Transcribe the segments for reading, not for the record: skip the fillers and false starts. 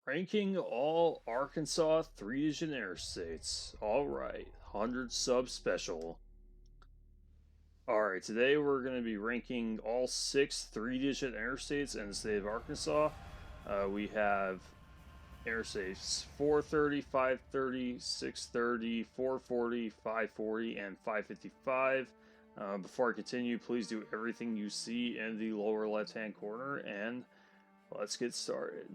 Ranking all Arkansas three-digit interstates. All right, 100 sub special. All right, today we're going to be ranking all six three-digit interstates in the state of Arkansas. We have interstates 430, 530, 630, 440, 540, and 555. Before I continue, please do everything you see in the lower left-hand corner, and let's get started.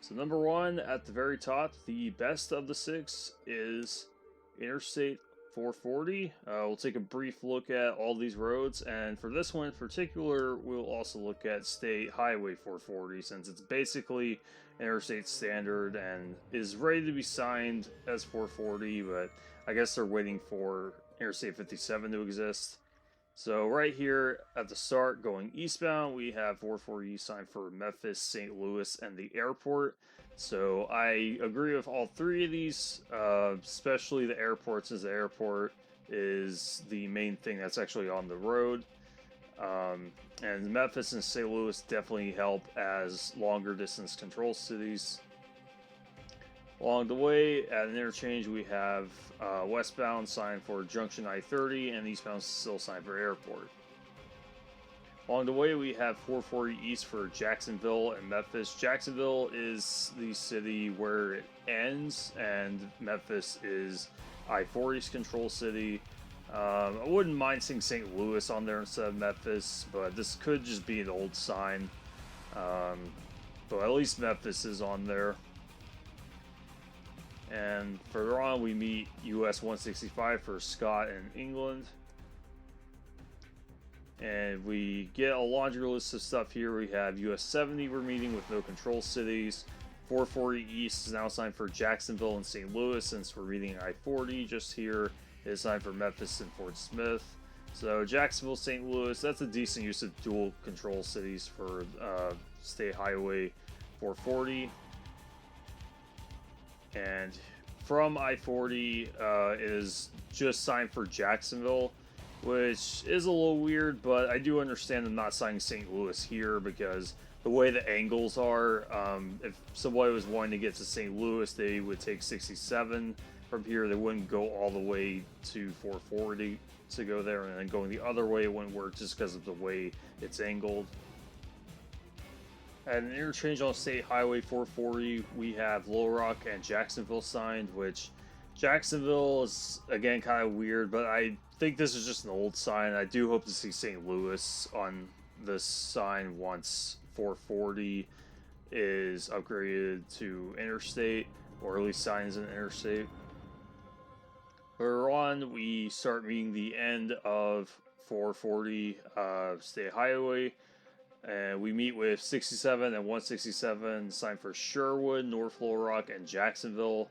So number one at the very top, the best of the six is Interstate 440. We'll take a brief look at all these roads, and for this one in particular, we'll also look at State Highway 440 since it's basically interstate standard and is ready to be signed as 440, but I guess they're waiting for Interstate 57 to exist. So right here at the start, going eastbound, we have 440 signed for Memphis, St. Louis, and the airport. So I agree with all three of these, especially the airport, since the airport is the main thing that's actually on the road. And Memphis and St. Louis definitely help as longer distance control cities. Along the way, at an interchange, we have westbound signed for Junction I-30 and eastbound still signed for Airport. Along the way, we have 440 east for Jacksonville and Memphis. Jacksonville is the city where it ends, and Memphis is I-40's control city. I wouldn't mind seeing St. Louis on there instead of Memphis, but this could just be an old sign. But at least Memphis is on there. And further on, we meet US 165 for Scott and England. And we get a laundry list of stuff here. We have US 70 we're meeting with no control cities. 440 East is now signed for Jacksonville and St. Louis since we're meeting I-40 just here. It is signed for Memphis and Fort Smith. So Jacksonville, St. Louis, that's a decent use of dual control cities for State Highway 440. And from I-40 is just signed for Jacksonville, which is a little weird, but I do understand them not signing St. Louis here because the way the angles are, if somebody was wanting to get to St. Louis, they would take 67 from here. They wouldn't go all the way to 440 to go there, and then going the other way, it wouldn't work just because of the way it's angled. At an interchange on State Highway 440, we have Little Rock and Jacksonville signed, which Jacksonville is, again, kind of weird, but I think this is just an old sign. I do hope to see St. Louis on this sign once 440 is upgraded to Interstate, or at least signs an Interstate. Later on, we start meeting the end of 440 State Highway. And we meet with 67 and 167 signed for Sherwood, North Little Rock, and Jacksonville.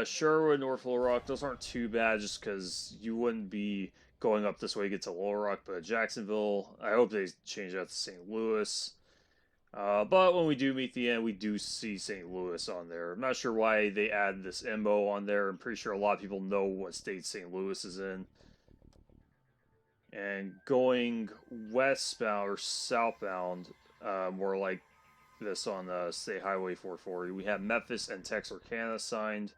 Sherwood, North Little Rock, those aren't too bad just because you wouldn't be going up this way to get to Little Rock. But Jacksonville, I hope they change that to St. Louis. But when we do meet the end, we do see St. Louis on there. I'm not sure why they add this MO on there. I'm pretty sure a lot of people know what state St. Louis is in. And going westbound or southbound, more like this on State Highway 440, we have Memphis and Texarkana signed.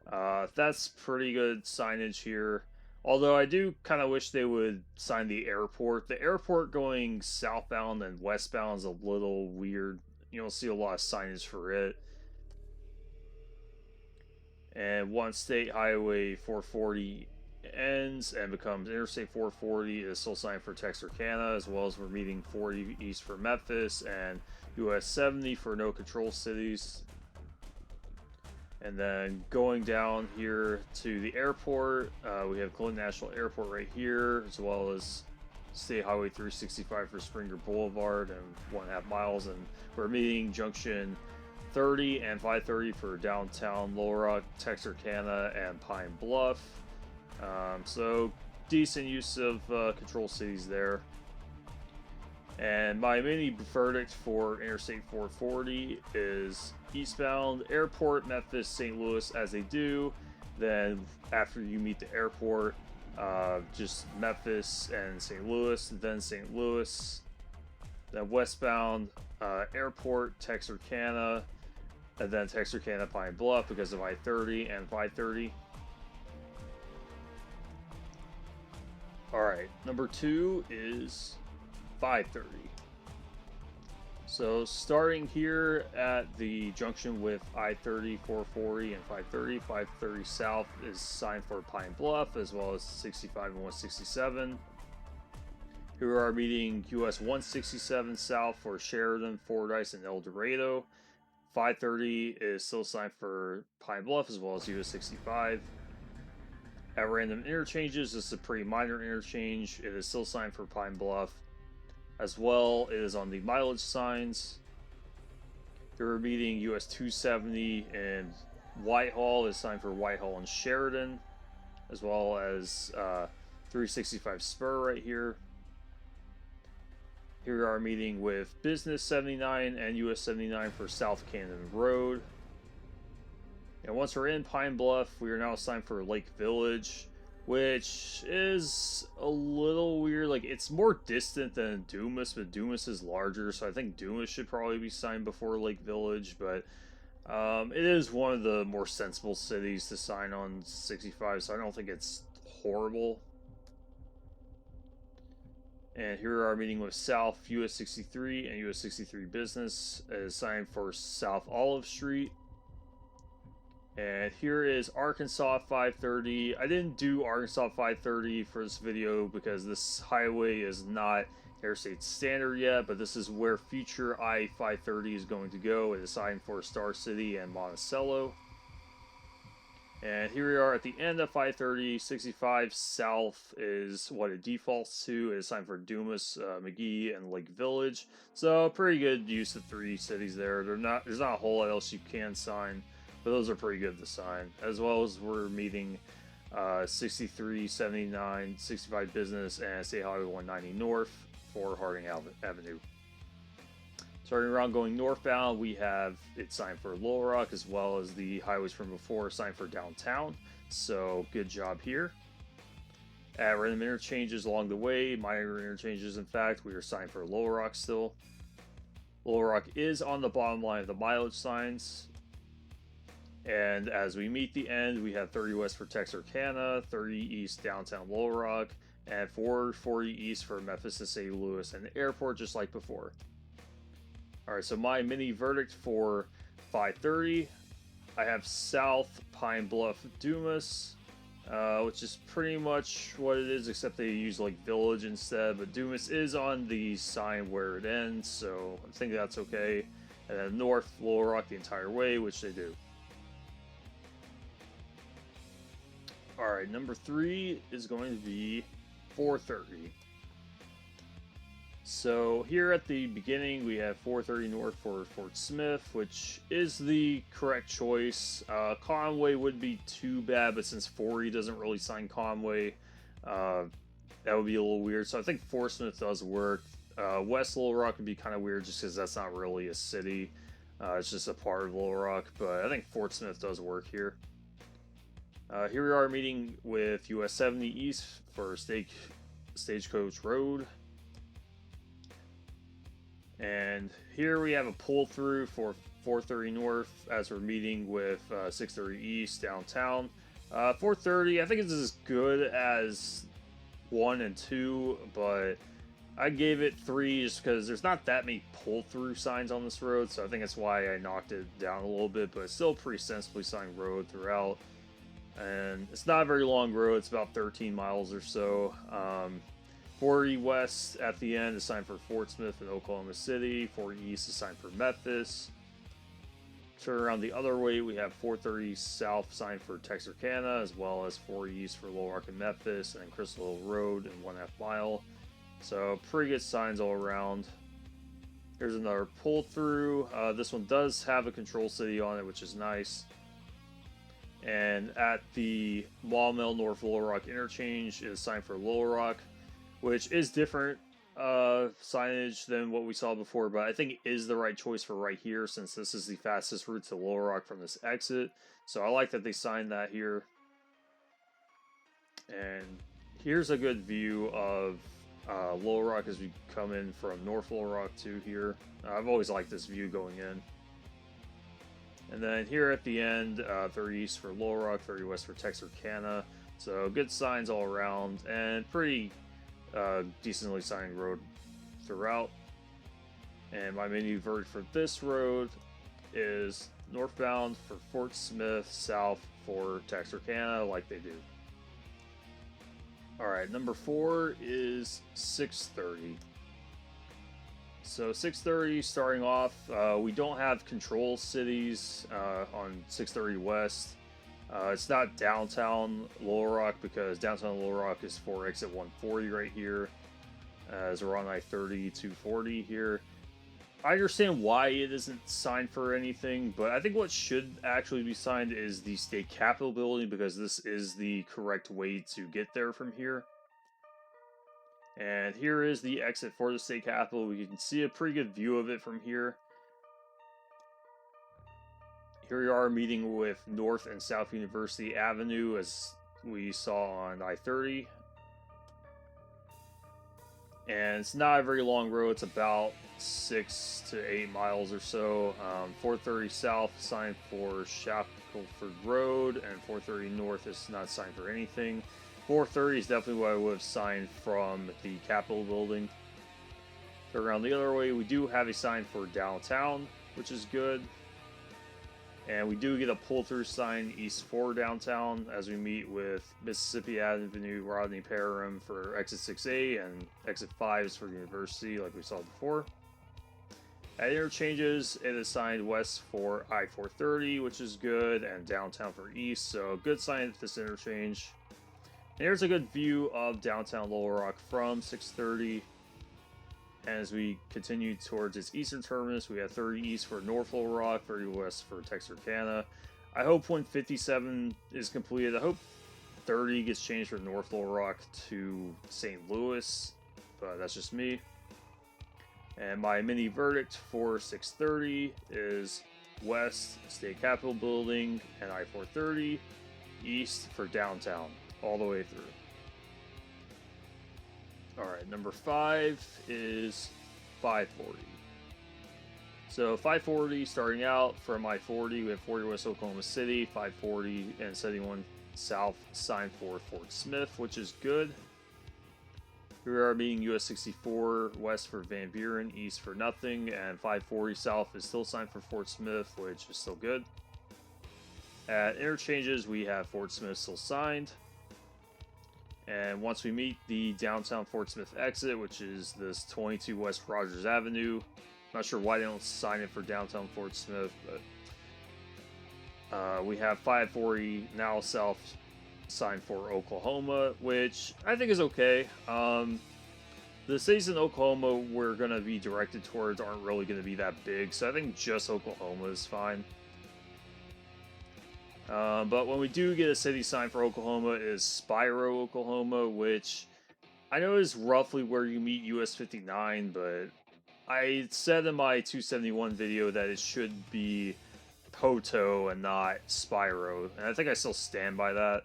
That's pretty good signage here. Although I do kind of wish they would sign the airport. The airport going southbound and westbound is a little weird. You don't see a lot of signage for it. And once State Highway 440 ends and becomes Interstate 440 is still signed for Texarkana, as well as we're meeting 40 east for Memphis and US 70 for no control cities. And then going down here to the airport, we have Clinton National Airport right here, as well as State Highway 365 for Springer Boulevard and 1.5 miles. And we're meeting Junction 30 and 530 for downtown Little Rock, Texarkana, and Pine Bluff. So decent use of control cities there. And my mini verdict for Interstate 440 is eastbound airport, Memphis, St. Louis as they do. Then after you meet the airport, just Memphis and St. Louis, then St. Louis. Then westbound airport, Texarkana, And then Texarkana Pine Bluff because of I-30 and 530. Alright, number 2 is 530. So starting here at the junction with I-30, 440, and 530, 530 South is signed for Pine Bluff, as well as 65 and 167. Here we are meeting US 167 South for Sheridan, Fordyce, and El Dorado. 530 is still signed for Pine Bluff, as well as US 65. At random interchanges, this is a pretty minor interchange. It is still signed for Pine Bluff. As well, it is on the mileage signs. We're meeting US 270 and Whitehall is signed for Whitehall and Sheridan, as well as 365 Spur right here. Here we are meeting with Business 79 and US 79 for South Cannon Road. And once we're in Pine Bluff, we are now assigned for Lake Village, which is a little weird. Like, it's more distant than Dumas, but Dumas is larger, so I think Dumas should probably be signed before Lake Village, but it is one of the more sensible cities to sign on 65, so I don't think it's horrible. And here we are meeting with South US 63 and US 63 Business is signed for South Olive Street. And here is Arkansas 530. I didn't do Arkansas 530 for this video because this highway is not Interstate standard yet, but this is where future I-530 is going to go. It is signed for Star City and Monticello. And here we are at the end of 530. 65 South is what it defaults to. It is signed for Dumas, McGee, and Lake Village. So pretty good use of 3 cities there. There's not a whole lot else you can sign, but those are pretty good to sign. As well as we're meeting 63, 79, 65 Business, and State Highway 190 North for Harding Avenue. Starting around going northbound, we have it signed for Little Rock, as well as the highways from before signed for downtown. So good job here. At random interchanges along the way, minor interchanges in fact, we are signed for Little Rock still. Little Rock is on the bottom line of the mileage signs. And as we meet the end, we have 30 west for Texarkana, 30 east downtown Little Rock, and 440 east for Memphis and St. Louis and the airport, just like before. Alright, so my mini verdict for 530, I have South Pine Bluff Dumas, which is pretty much what it is, except they use like Village instead, but Dumas is on the sign where it ends, so I think that's okay. And then North Little Rock the entire way, which they do. Alright, number 3 is going to be 430. So here at the beginning, we have 430 North for Fort Smith, which is the correct choice. Conway would be too bad, but since 40 doesn't really sign Conway, that would be a little weird. So I think Fort Smith does work. West Little Rock would be kind of weird just because that's not really a city. It's just a part of Little Rock, but I think Fort Smith does work here. Here we are meeting with US 70 East for Stagecoach Road. And here we have a pull through for 430 North as we're meeting with 630 East downtown. 430, I think it's as good as 1 and 2, but I gave it 3 just because there's not that many pull through signs on this road, so I think that's why I knocked it down a little bit, but it's still a pretty sensibly signed road throughout. And it's not a very long road, it's about 13 miles or so. 40 West at the end is signed for Fort Smith in Oklahoma City. 40 East is signed for Memphis. Turn around the other way, we have 430 South signed for Texarkana, as well as 40 East for Little Rock and Memphis, and Crystal Hill Road in 1/2 mile. So pretty good signs all around. Here's another pull through. This one does have a control city on it, which is nice. And at the Maumelle North Little Rock interchange is signed for Little Rock, which is different signage than what we saw before, but I think it is the right choice for right here since this is the fastest route to Little Rock from this exit. So I like that they signed that here. And here's a good view of Little Rock as we come in from North Little Rock to here. I've always liked this view going in. And then here at the end, 30 east for Little Rock, 30 west for Texarkana. So good signs all around, and pretty decently signed road throughout. And my mini verdict for this road is northbound for Fort Smith, south for Texarkana, like they do. Alright, number 4 is 630. So 630 starting off, we don't have control cities on 630 West. It's not downtown Little Rock because downtown Little Rock is for exit 140 right here, as we're on I-30 240 here. I understand why it isn't signed for anything, but I think what should actually be signed is the state capitol building, because this is the correct way to get there from here. And here is the exit for the state capitol. We can see a pretty good view of it from here. Here we are meeting with North and South University Avenue, as we saw on I-30. And it's not a very long road. It's about 6 to 8 miles or so. 430 South signed for Shackelford Road, and 430 North is not signed for anything. 430 is definitely what I would have signed from the Capitol building. So around the other way, we do have a sign for downtown, which is good. And we do get a pull-through sign east for downtown as we meet with Mississippi Avenue, Rodney Parham for exit 6A, and exit 5 is for University, like we saw before. At interchanges, it is signed west for I-430, which is good, and downtown for east, so good sign at this interchange. And here's a good view of downtown Little Rock from 630. And as we continue towards its eastern terminus, we have 30 east for North Little Rock, 30 west for Texarkana. I hope when 57 is completed, I hope 30 gets changed from North Little Rock to St. Louis, but that's just me. And my mini verdict for 630 is west, State Capitol Building, and I-430, east for downtown, all the way through. Alright, number 5 is 540. So 540, starting out from I-40, we have 40 West Oklahoma City, 540 and 71 South signed for Fort Smith, which is good. We are meeting US 64 West for Van Buren, East for nothing, and 540 South is still signed for Fort Smith, which is still good. At interchanges, we have Fort Smith still signed. And once we meet the downtown Fort Smith exit, which is this 22 West Rogers Avenue, not sure why they don't sign it for downtown Fort Smith, but we have 540 now South signed for Oklahoma, which I think is okay. The cities in Oklahoma we're going to be directed towards aren't really going to be that big, so I think just Oklahoma is fine. But when we do get a city sign for Oklahoma, is Spiro, Oklahoma, which I know is roughly where you meet US 59, but I said in my 271 video that it should be Poto and not Spiro, and I think I still stand by that.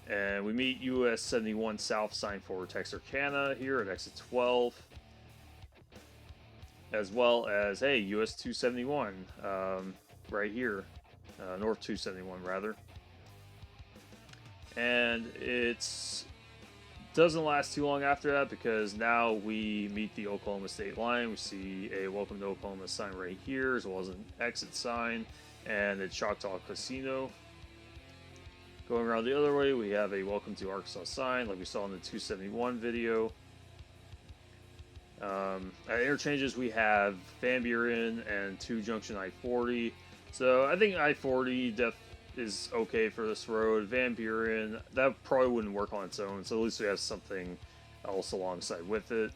And we meet US 71 South sign for Texarkana here at exit 12. As well as, hey, US 271 right here. North 271 rather. And it doesn't last too long after that, because now we meet the Oklahoma state line. We see a Welcome to Oklahoma sign right here, as well as an exit sign, and a Choctaw Casino. Going around the other way, we have a Welcome to Arkansas sign, like we saw in the 271 video. At interchanges, we have Van Buren and 2 Junction I-40. So I think I-40 is okay for this road. Van Buren, that probably wouldn't work on its own, so at least we have something else alongside with it.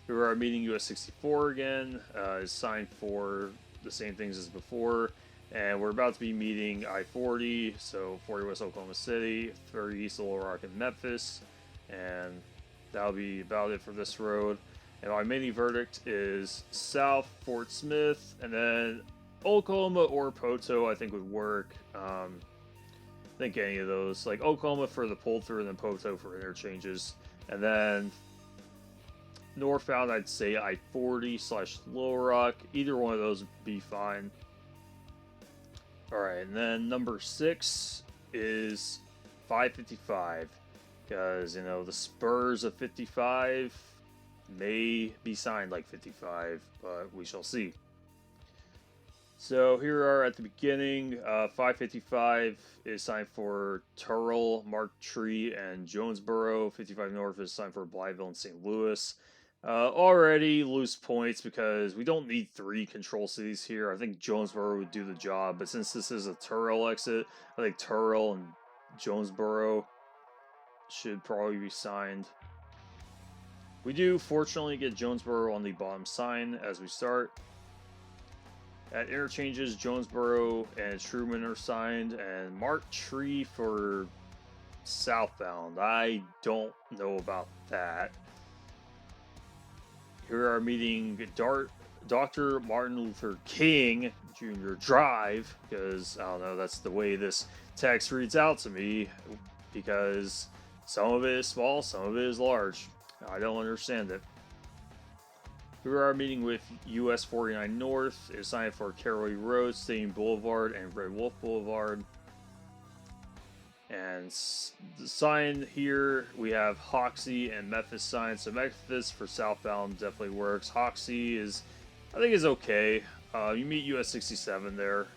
We are meeting US 64 again, is signed for the same things as before. And we're about to be meeting I-40, so 40 West Oklahoma City, 30 East Little Rock and Memphis. And that'll be about it for this road. And my mini verdict is South Fort Smith, and then Oklahoma or Poto I think would work. I think any of those, like Oklahoma for the pull through and then Poto for interchanges. And then northbound, I'd say I-40/Little Rock. Either one of those would be fine. Alright, and then number 6 is 555. Because, you know, the spurs of 55 may be signed like 55, but we shall see. So here we are at the beginning. 555 is signed for Turrell, Mark Tree, and Jonesboro. 55 North is signed for Blytheville and St. Louis. Already loose points because we don't need 3 control cities here. I think Jonesboro would do the job, but since this is a Turrell exit, I think Turrell and Jonesboro should probably be signed. We do fortunately get Jonesboro on the bottom sign as we start. At interchanges, Jonesboro and Truman are signed, and Mark Tree for southbound. I don't know about that. Here we are meeting Dr. Martin Luther King Jr. Drive, because, I don't know, that's the way this text reads out to me, because some of it is small, some of it is large. I don't understand it. Here we are meeting with US 49 North. It's signed for Caraway Road, Stadium Boulevard, and Red Wolf Boulevard. And the sign here, we have Hoxie and Memphis signs. So Memphis for southbound definitely works. Hoxie is, I think, is okay. You meet US 67 there.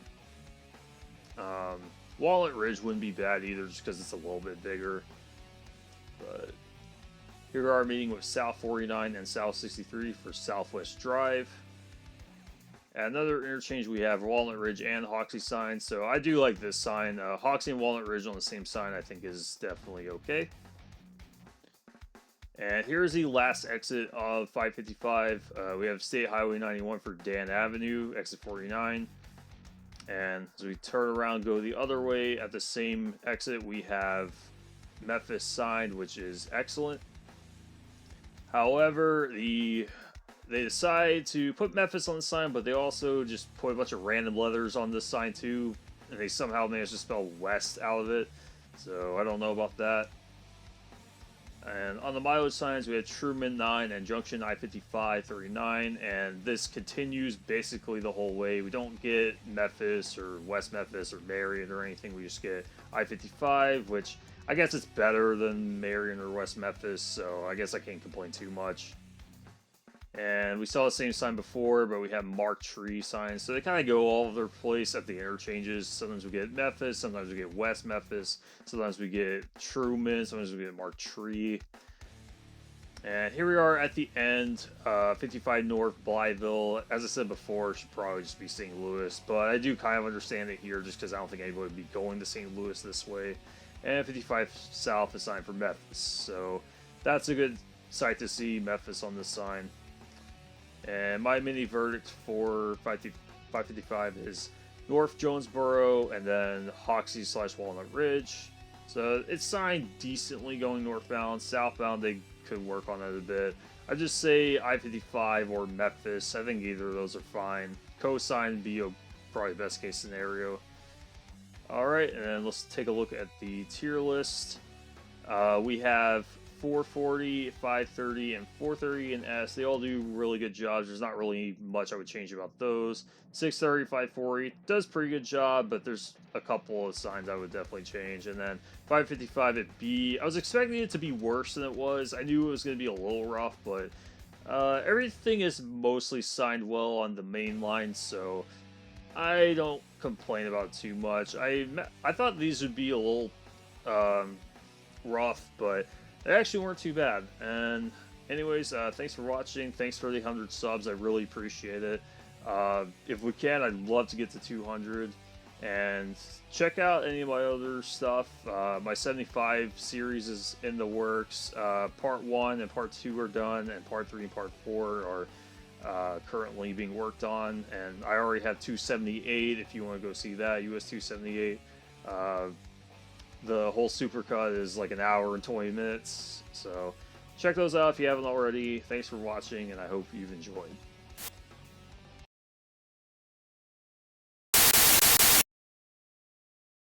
Walnut Ridge wouldn't be bad either, just because it's a little bit bigger. But here we are meeting with South 49 and South 63 for Southwest Drive. At another interchange, we have Walnut Ridge and Hoxie signs. So I do like this sign. Hoxie and Walnut Ridge on the same sign, I think, is definitely okay. And here's the last exit of 555. We have State Highway 91 for Dan Avenue, exit 49. And as we turn around, go the other way, at the same exit, we have Memphis signed, which is excellent. However, they decide to put Memphis on the sign, but they also just put a bunch of random letters on this sign too, and they somehow managed to spell West out of it. So I don't know about that. And on the mileage signs, we have Truman 9 and Junction I-55 39, and this continues basically the whole way. We don't get Memphis or West Memphis or Marion or anything. We just get I-55, which I guess it's better than Marion or West Memphis, so I guess I can't complain too much. And we saw the same sign before, but we have Mark Tree signs, so they kind of go all over their place at the interchanges. Sometimes we get Memphis, sometimes we get West Memphis, sometimes we get Truman, sometimes we get Mark Tree. And here we are at the end, 55 North Blytheville. As I said before, it should probably just be St. Louis, but I do kind of understand it here just because I don't think anybody would be going to St. Louis this way. And 55 South is signed for Memphis, so that's a good sight to see, Memphis on this sign. And my mini verdict for 555 is North Jonesboro and then Hoxie/Walnut Ridge. So it's signed decently going northbound. Southbound, they could work on it a bit. I just say I-55 or Memphis. I think either of those are fine. Cosign would be probably best case scenario. Alright, and then let's take a look at the tier list. We have 440, 530, and 430 in S. They all do really good jobs. There's not really much I would change about those. 630, 540 does pretty good job, but there's a couple of signs I would definitely change. And then 555 at B. I was expecting it to be worse than it was. I knew it was going to be a little rough, but everything is mostly signed well on the main line, so I don't complain about too much. I thought these would be a little rough, but they actually weren't too bad. And anyways, thanks for watching. Thanks for the 100 subs. I really appreciate it. If we can, I'd love to get to 200. And check out any of my other stuff. My 75 series is in the works. Part 1 and Part 2 are done, and Part 3 and Part 4 are currently being worked on. And I already have 278 if you want to go see that, US 278. The whole supercut is like an hour and 20 minutes, so check those out if you haven't already. Thanks for watching, and I hope you've enjoyed.